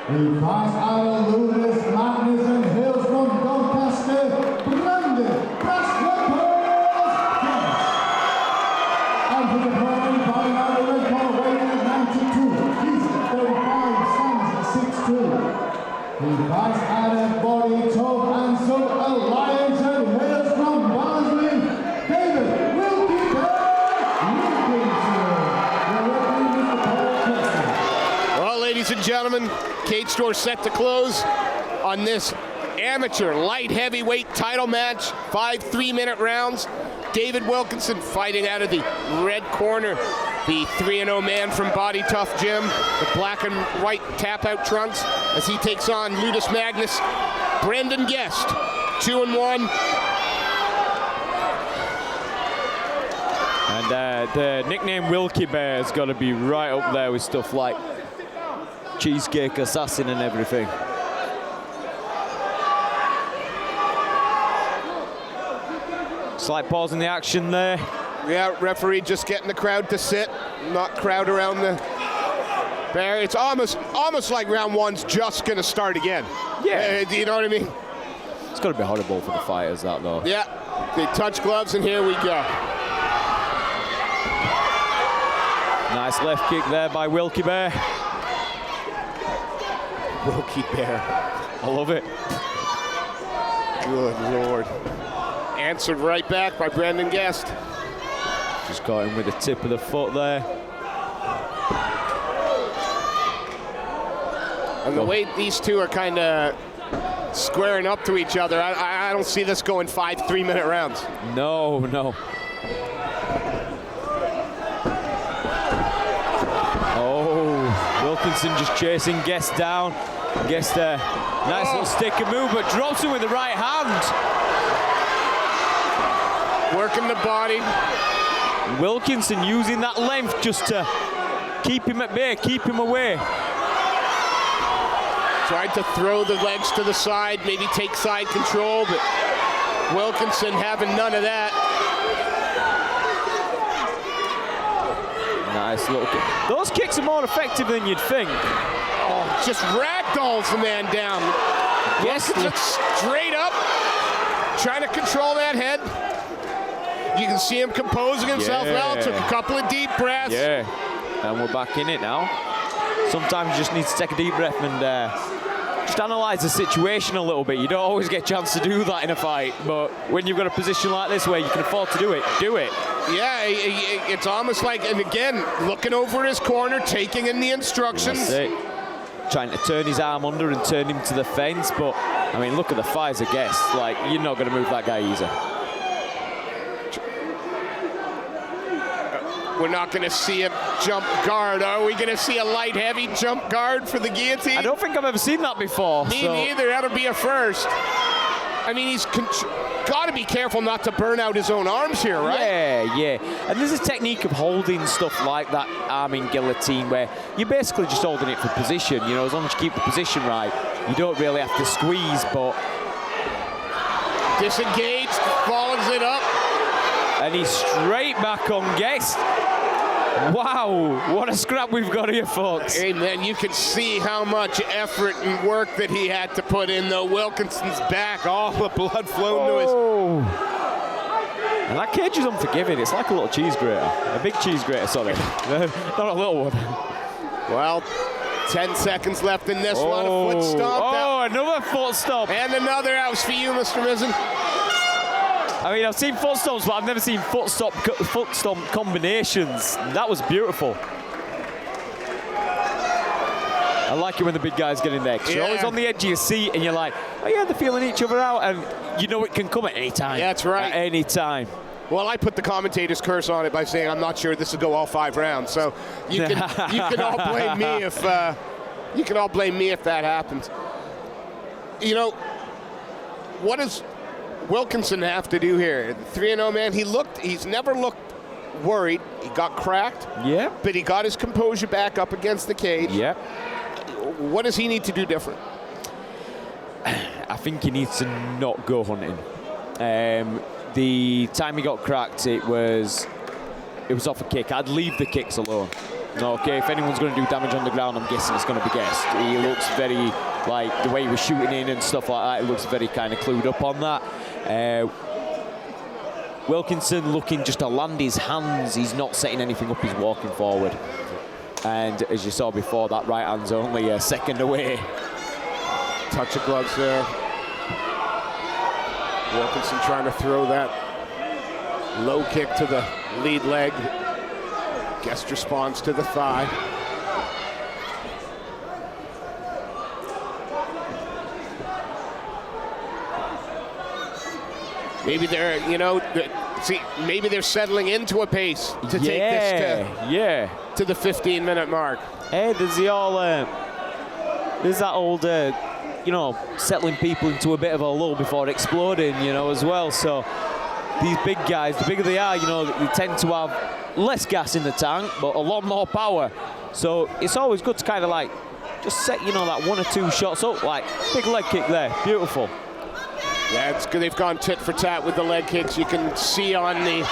He fights out of Luminous Madness and hails from Doncaster, Branden, and for the opponent, fighting out of the red corner, weighing at 92, he's 35, stands at 6'2". He fights out of Body, Toe and Sub Alliance and hails from Barnsley, David Wilkinson. Well, ladies and gentlemen, cage door set to close on this amateur light heavyweight title match. 5 3-minute rounds. David Wilkinson fighting out of the red corner. The 3-0 man from Body Tough Gym. The black and white tap-out trunks as he takes on Ludus Magnus. Branden Guest, 2-1. And the nickname Wilkie Bear has got to be right up there with stuff like Cheesecake Assassin and everything. Slight pause in the action there. Yeah, referee just getting the crowd to sit, not crowd around the bear. It's almost like round one's just going to start again. Yeah. Do you know what I mean? It's got to be horrible for the fighters, that though. Yeah, they touch gloves and here we go. Nice left kick there by Wilkie Bear. Wilkie Bear. I love it. Good Lord. Answered right back by Branden Guest. Just got him with the tip of the foot there. And the way these two are kind of squaring up to each other, I don't see this going 5 3-minute rounds. No, no. Oh, Wilkinson just chasing Guest down. Guest nice little stick and move, but drops him with the right hand. Working the body. Wilkinson using that length just to keep him at bay, keep him away. Tried to throw the legs to the side, maybe take side control, but Wilkinson having none of that. Nice little kick. Those kicks are more effective than you'd think. Oh, just ragdolls the man down. Yes, straight up, trying to control that head. You can see him composing himself well. Took a couple of deep breaths. Yeah, and we're back in it now. Sometimes you just need to take a deep breath and just analyze the situation a little bit. You don't always get a chance to do that in a fight, but when you've got a position like this where you can afford to do it, do it. Yeah, it's almost like, and again, looking over his corner, taking in the instructions. That's it. Trying to turn his arm under and turn him to the fence, but I mean, look at the fires of Guest. Like, you're not going to move that guy easy. We're not going to see a jump guard. Are we going to see a light heavy jump guard for the guillotine? I don't think I've ever seen that before. Me neither. That'll be a first. I mean, he's got to be careful not to burn out his own arms here, right? Yeah, yeah. And there's a technique of holding stuff like that arming guillotine where you're basically just holding it for position. You know, as long as you keep the position right, you don't really have to squeeze, but... Disengaged, follows it up. And he's straight back on Guest. Wow, what a scrap we've got here, folks. Hey, man, you can see how much effort and work that he had to put in, though. Wilkinson's back, all the blood flowing to his... And that cage is unforgiving. It's like a little cheese grater. A big cheese grater, sorry. Not a little one. Well, 10 seconds left in this one. A foot stomp. Oh, another foot stomp. And another house for you, Mr. Mizzen. I mean, I've seen foot stomps, but I've never seen foot stomp combinations. That was beautiful. I like it when the big guys get in there, because you're always on the edge of your seat, and you're like, oh yeah, they're feeling each other out, and you know it can come at any time. Yeah, that's right. At any time. Well, I put the commentator's curse on it by saying I'm not sure this will go all 5 rounds, so you can all blame me if that happens. You know, what does Wilkinson have to do here? The 3-0 man, he's never looked worried. He got cracked. Yeah. But he got his composure back up against the cage. Yeah. What does he need to do different? I think he needs to not go hunting. The time he got cracked, it was off a kick. I'd leave the kicks alone. Okay, if anyone's going to do damage on the ground, I'm guessing it's going to be Guest. He looks very, like, the way he was shooting in and stuff like that, he looks very kind of clued up on that. Wilkinson looking just to land his hands. He's not setting anything up, he's walking forward. And as you saw before, that right hand's only a second away. Touch of gloves there. Wilkinson trying to throw that low kick to the lead leg. Guest responds to the thigh. Maybe they're, you know, maybe they're settling into a pace to take this to the 15-minute mark. Hey, there's the all, there's that old, you know, settling people into a bit of a lull before exploding, you know, as well. So these big guys, the bigger they are, you know, they tend to have less gas in the tank, but a lot more power. So it's always good to kind of like just set, you know, that 1 or 2 shots up, like big leg kick there, beautiful. Yeah, it's good. They've gone tit for tat with the leg kicks. You can see on the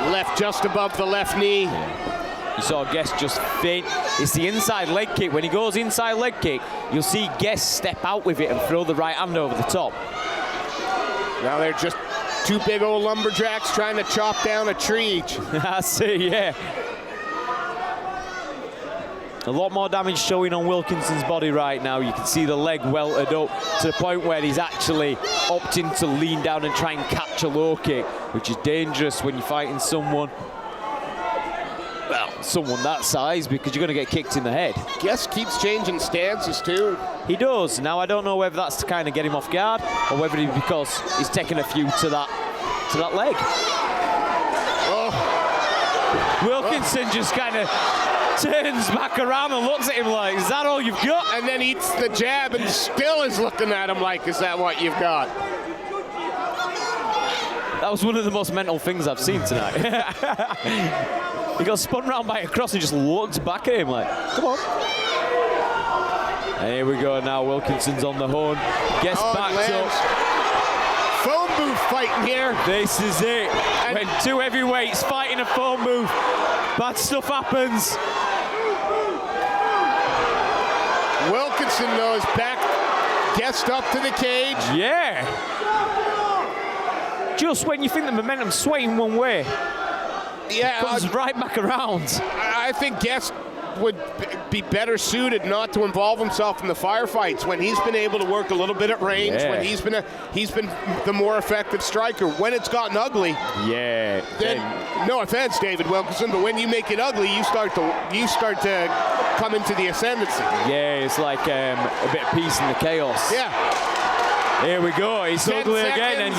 left, just above the left knee. You saw Guest just feint. It's the inside leg kick. When he goes inside leg kick, you'll see Guest step out with it and throw the right hand over the top. Now they're just 2 big old lumberjacks trying to chop down a tree each. I see, yeah. A lot more damage showing on Wilkinson's body right now. You can see the leg welted up to the point where he's actually opting to lean down and try and catch a low kick, which is dangerous when you're fighting someone, well, someone that size, because you're going to get kicked in the head. Guest keeps changing stances too. He does. Now, I don't know whether that's to kind of get him off guard or whether it's because he's taking a few to that leg. Oh. Wilkinson just kind of turns back around and looks at him like, is that all you've got? And then eats the jab and still is looking at him like, is that what you've got? That was one of the most mental things I've seen tonight. He got spun round by a cross and just looked back at him like, come on. And here we go now, Wilkinson's on the horn. Gets backed up. Phone booth fighting here. This is it. And when 2 heavyweights fighting a phone booth, bad stuff happens. Wilkinson knows back, Guest up to the cage. Yeah. Just when you think the momentum's swaying one way, yeah, comes right back around. I think Guest would be better suited not to involve himself in the firefights when he's been able to work a little bit at range, when he's been the more effective striker. When it's gotten ugly, then no offense, David Wilkinson, but when you make it ugly, you start to come into the ascendancy. Yeah, it's like a bit of peace in the chaos. Yeah. Here we go. He's ugly again, and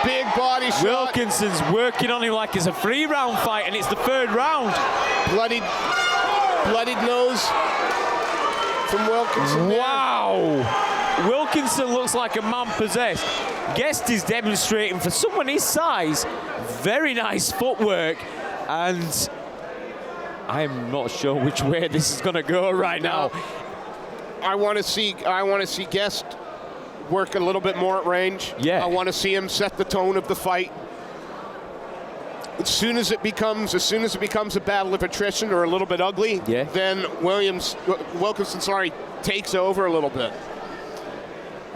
big body shot. Wilkinson's working on him like it's a 3-round fight, and it's the 3rd round. Bloodied nose from Wilkinson. Wow. Wilkinson looks like a man possessed. Guest is demonstrating, for someone his size, very nice footwork, and I'm not sure which way this is going to go right now. I want to see Guest work a little bit more at range. Yeah. I want to see him set the tone of the fight. As soon as it becomes a battle of attrition or a little bit ugly, then Wilkinson takes over a little bit.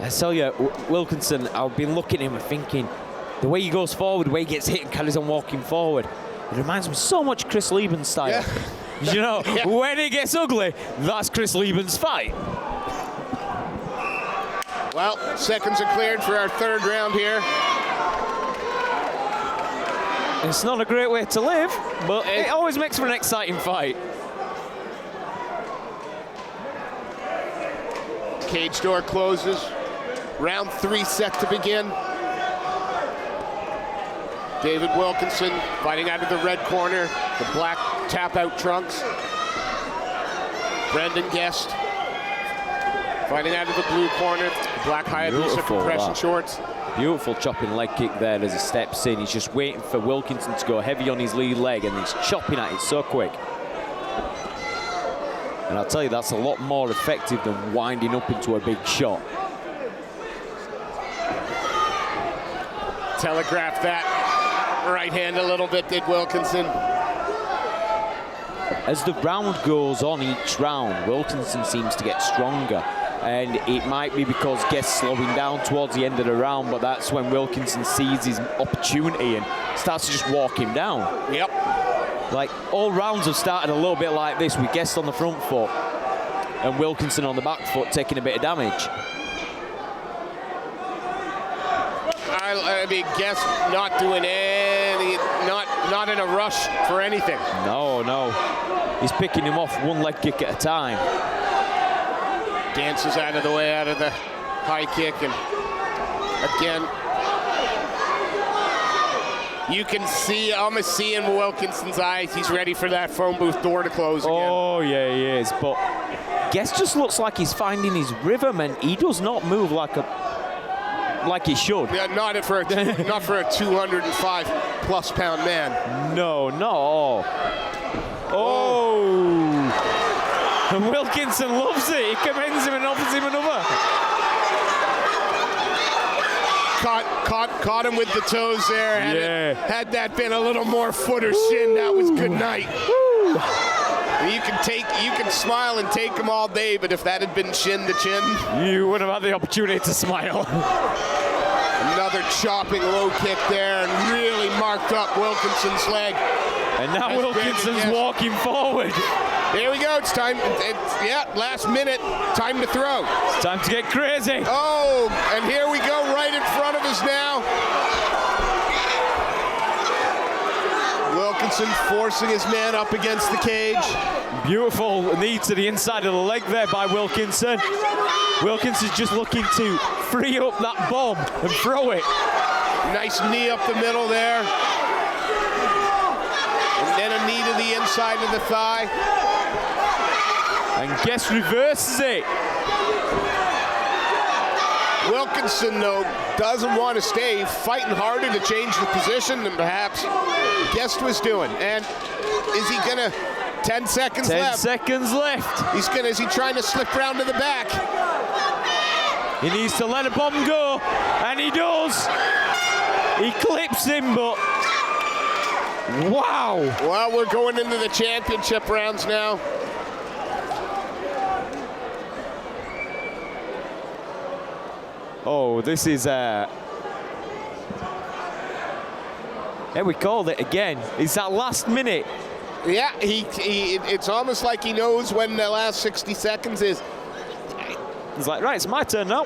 I tell you, Wilkinson, I've been looking at him and thinking, the way he goes forward, the way he gets hit and carries on walking forward, it reminds me so much of Chris Lieben's style. Yeah. You know, when it gets ugly, that's Chris Lieben's fight. Well, seconds are cleared for our 3rd round here. It's not a great way to live, but it always makes for an exciting fight. Cage door closes. Round 3 set to begin. David Wilkinson fighting out of the red corner, the black tap-out trunks. Branden Guest fighting out of the blue corner, the black Hayabusa compression shorts. Beautiful chopping leg kick there as he steps in. He's just waiting for Wilkinson to go heavy on his lead leg, and he's chopping at it so quick. And I'll tell you, that's a lot more effective than winding up into a big shot. Telegraphed that right hand a little bit, did Wilkinson. as the round goes on each round, Wilkinson seems to get stronger. And it might be because Guest's slowing down towards the end of the round, but that's when Wilkinson sees his opportunity and starts to just walk him down. Yep. Like, all rounds have started a little bit like this, with Guest on the front foot and Wilkinson on the back foot taking a bit of damage. I mean, Guest not doing any, not in a rush for anything. No. He's picking him off one leg kick at a time. Dances out of the way, out of the high kick, and again, you can see, almost see in Wilkinson's eyes, he's ready for that phone booth door to close again. Oh, yeah, he is, but Guest just looks like he's finding his rhythm, and he does not move like he should. Yeah, not for a 205+ pound man. No, not at all. And Wilkinson loves it. He commends him and offers him another. Caught him with the toes there. Had that been a little more foot or shin, that was good night. You can smile and take them all day, but if that had been chin to chin, you wouldn't have had the opportunity to smile. Another chopping low kick there, and really marked up Wilkinson's leg. And now Wilkinson's walking forward. Here we go. It's time. Last minute. Time to throw. It's time to get crazy. Oh, and here we go, right in front of us now. Wilkinson forcing his man up against the cage. Beautiful knee to the inside of the leg there by Wilkinson. Wilkinson's just looking to free up that bomb and throw it. Nice knee up the middle there. And then a knee to the inside of the thigh. And Guest reverses it. Wilkinson, though, doesn't want to stay, fighting harder to change the position than perhaps Guest was doing. And is he gonna, 10 seconds left. 10 seconds left. Is he trying to slip round to the back? He needs to let a bomb go, and he does. He clips him, but wow. Well, we're going into the championship rounds now. Oh, this is yeah, we called it again. It's that last minute. Yeah, it's almost like he knows when the last 60 seconds is. He's like, right, it's my turn now.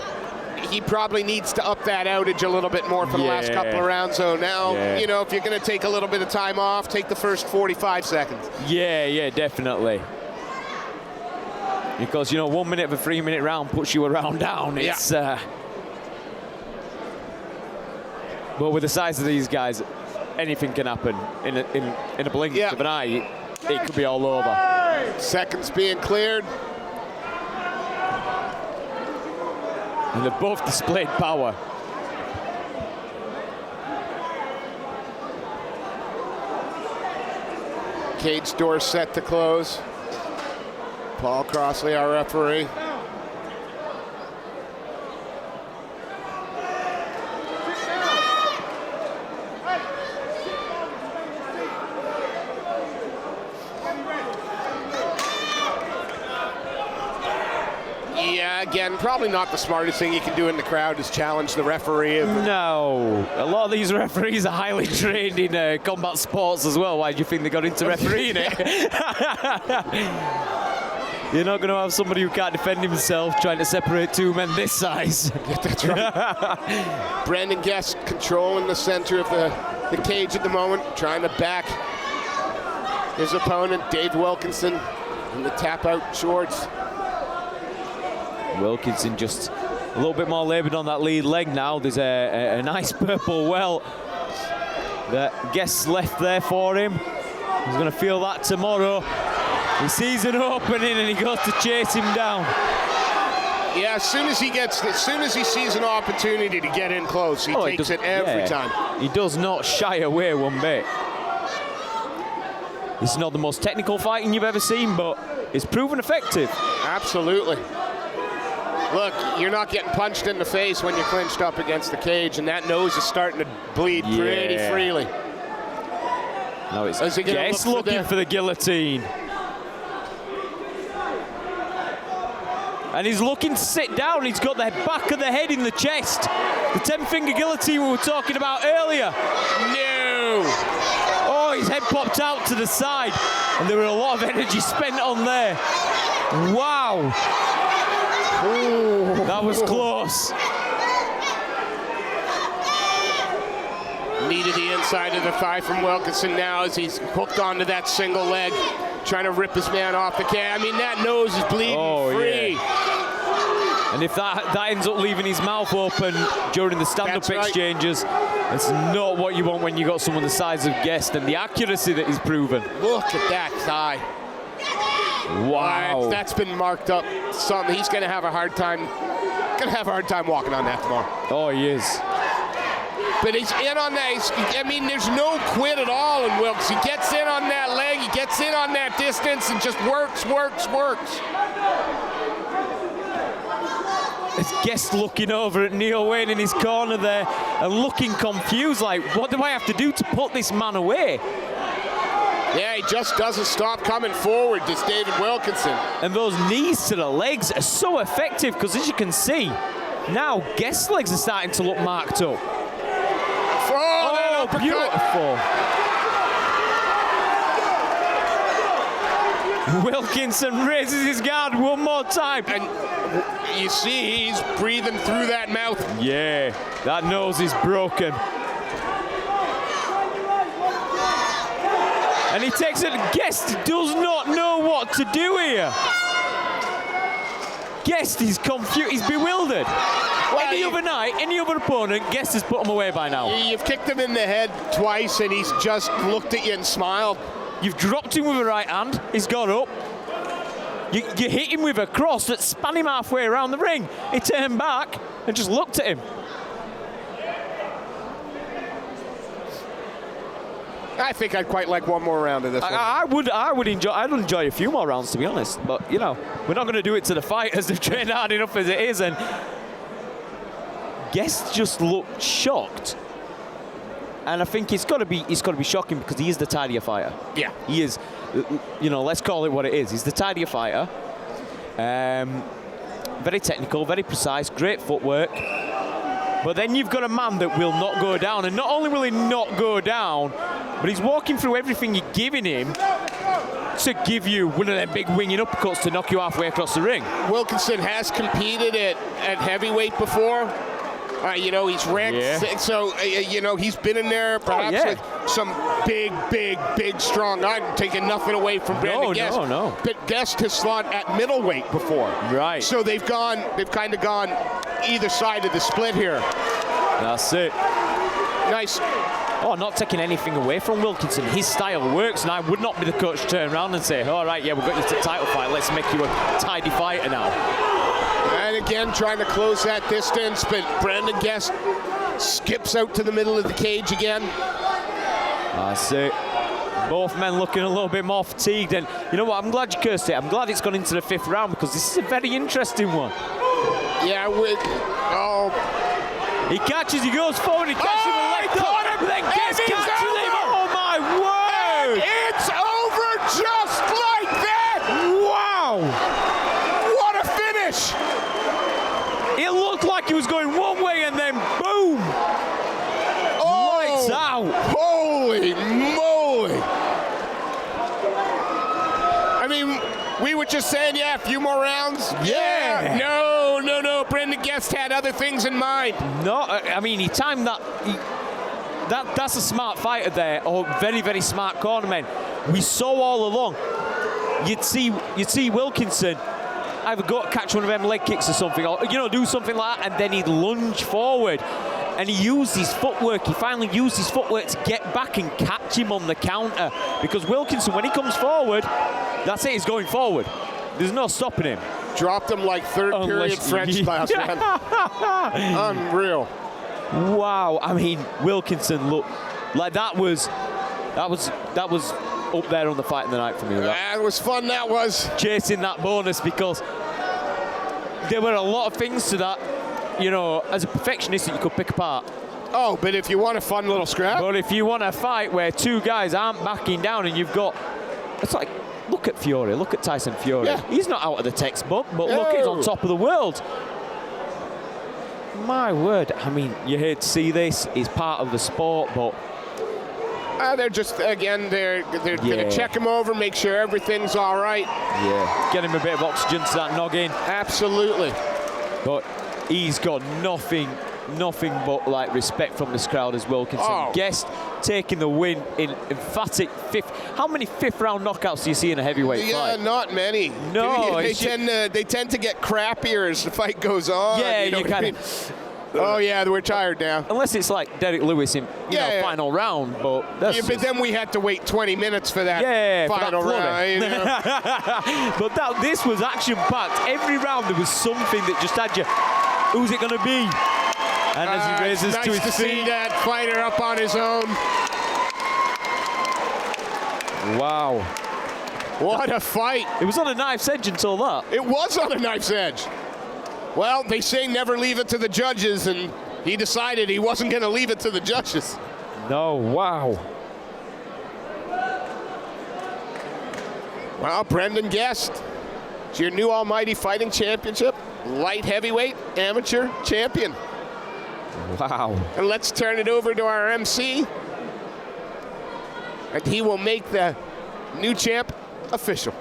He probably needs to up that outage a little bit more for the last couple of rounds. So now, you know, if you're going to take a little bit of time off, take the first 45 seconds. Yeah, definitely. Because, you know, 1 minute of a 3 minute round puts you a round down. It's but with the size of these guys, anything can happen in a blink of an eye. It could be all over. Seconds being cleared. And they've both displayed power. Cage door set to close. Paul Crossley, our referee. Yeah, again, probably not the smartest thing you can do in the crowd is challenge the referee. No, a lot of these referees are highly trained in combat sports as well. Why do you think they got into refereeing it? You're not going to have somebody who can't defend himself trying to separate two men this size. That's right. Branden Guest controlling the center of the cage at the moment, trying to back his opponent, Dave Wilkinson, in the tap-out shorts. Wilkinson just a little bit more laboured on that lead leg now. There's a nice purple welt that Guest's left there for him. He's going to feel that tomorrow. He sees an opening and he goes to chase him down. Yeah, as soon as he sees an opportunity to get in close, he takes it every time. He does not shy away one bit. This is not the most technical fighting you've ever seen, but it's proven effective. Absolutely. Look, you're not getting punched in the face when you're clinched up against the cage, and that nose is starting to bleed pretty freely. Now it's Guest looking for the guillotine. And he's looking to sit down. He's got the back of the head in the chest. The 10-finger guillotine we were talking about earlier. No! Oh, his head popped out to the side. And there were a lot of energy spent on there. Wow. Ooh. That was close. Knee to the inside of the thigh from Wilkinson now as he's hooked onto that single leg, trying to rip his man off the cage. I mean, that nose is bleeding free. Yeah. And if that ends up leaving his mouth open during the stand-up exchanges, it's not what you want when you got someone the size of Guest and the accuracy that he's proven. Look at that thigh. Wow. That's been marked up. Something he's going to have a hard time. Walking on that tomorrow. Oh, he is. But he's in on that. I mean, there's no quit at all in Wilkes. He gets in on that leg, he gets in on that distance, and just works. It's Guest looking over at Neil Wayne in his corner there and looking confused, like, what do I have to do to put this man away? Yeah, he just doesn't stop coming forward, this David Wilkinson. And those knees to the legs are so effective because, as you can see, now Guest's legs are starting to look marked up. Oh, beautiful. Wilkinson raises his guard one more time. And you see he's breathing through that mouth. Yeah, that nose is broken. And he takes it. Guest does not know what to do here. Guest is confused. He's bewildered. Well, any other night, any other opponent, Guest has put him away by now. You've kicked him in the head twice and he's just looked at you and smiled. You've dropped him with a right hand. He's got up. You hit him with a cross that span him halfway around the ring. He turned back and just looked at him. I think I'd quite like one more round of this one. I'd enjoy a few more rounds, to be honest. But, you know, we're not going to do it to the fighters. They've trained hard enough as it is. And Guest just looked shocked. And I think it's got to be shocking because he is the tidier fighter. Yeah. He is, you know, let's call it what it is. He's the tidier fighter. Very technical, very precise, great footwork. But then you've got a man that will not go down. And not only will he not go down, but he's walking through everything you're giving him to give you one of them big winging uppercuts to knock you halfway across the ring. Wilkinson has competed at heavyweight before. You know, he's ranked, so, you know, he's been in there perhaps with some big, strong. I'm taking nothing away from Branden Guest. No. But Guest has fought at middleweight before. Right. So they've kind of gone either side of the split here. That's it. Nice. Oh, not taking anything away from Wilkinson. His style works, and I would not be the coach to turn around and say, all right, yeah, we've got you to title fight. Let's make you a tidy fighter now. And again, trying to close that distance, but Branden Guest skips out to the middle of the cage again. That's it. Both men looking a little bit more fatigued. And you know what? I'm glad you cursed it. I'm glad it's gone into the 5th round because this is a very interesting one. Yeah, he catches, he goes forward, he catches him a leg caught him, then Guest catches him. Oh my word! And it's over just like that! Wow! What a finish! It looked like he was going one way and then boom! Lights out! Holy moly! I mean, we were just saying, yeah, a few more rounds. Yeah. No. Branden Guest had other things in mind. No, I mean, he timed that. That's a smart fighter there. Oh, very, very smart cornerman. We saw all along. You'd see Wilkinson either catch one of them leg kicks or something, or do something like that, and then he'd lunge forward. And he used his footwork. He finally used his footwork to get back and catch him on the counter. Because Wilkinson, when he comes forward, that's it. He's going forward. There's no stopping him. Dropped him like third-period French class, man. Unreal. Wow. I mean, Wilkinson looked like that was up there on the fight of the night for me. It was fun. That was chasing that bonus because there were a lot of things to that. You know, as a perfectionist, that you could pick apart. Oh, but if you want a fun little scrap. But if you want a fight where two guys aren't backing down and you've got it's like, look at Fury, look at Tyson Fury. Yeah. He's not out of the textbook, but look, he's on top of the world. My word, I mean, you hate to see this. He's part of the sport, but they're just, again, they're going to check him over, make sure everything's all right. Yeah, get him a bit of oxygen to that noggin. Absolutely. But he's got nothing but like respect from this crowd as Wilkinson. Oh. Guest taking the win in emphatic fifth. How many fifth-round knockouts do you see in a heavyweight fight? Not many. No, they tend to get crappier as the fight goes on. Yeah, you know what I mean? Oh yeah, we're tired now. Unless it's like Derek Lewis in final round, but that's but then we had to wait 20 minutes for that final round. You know? But this was action-packed. Every round there was something that just had you. Who's it going to be? And as he raises nice to his see feet. that fighter up on his own. Wow. What a fight. It was on a knife's edge until that. It was on a knife's edge. Well, they say never leave it to the judges, and he decided he wasn't going to leave it to the judges. No, wow. Well, Branden Guest, it's your new Almighty Fighting Championship, light heavyweight amateur champion. Wow. And let's turn it over to our MC, and he will make the new champ official.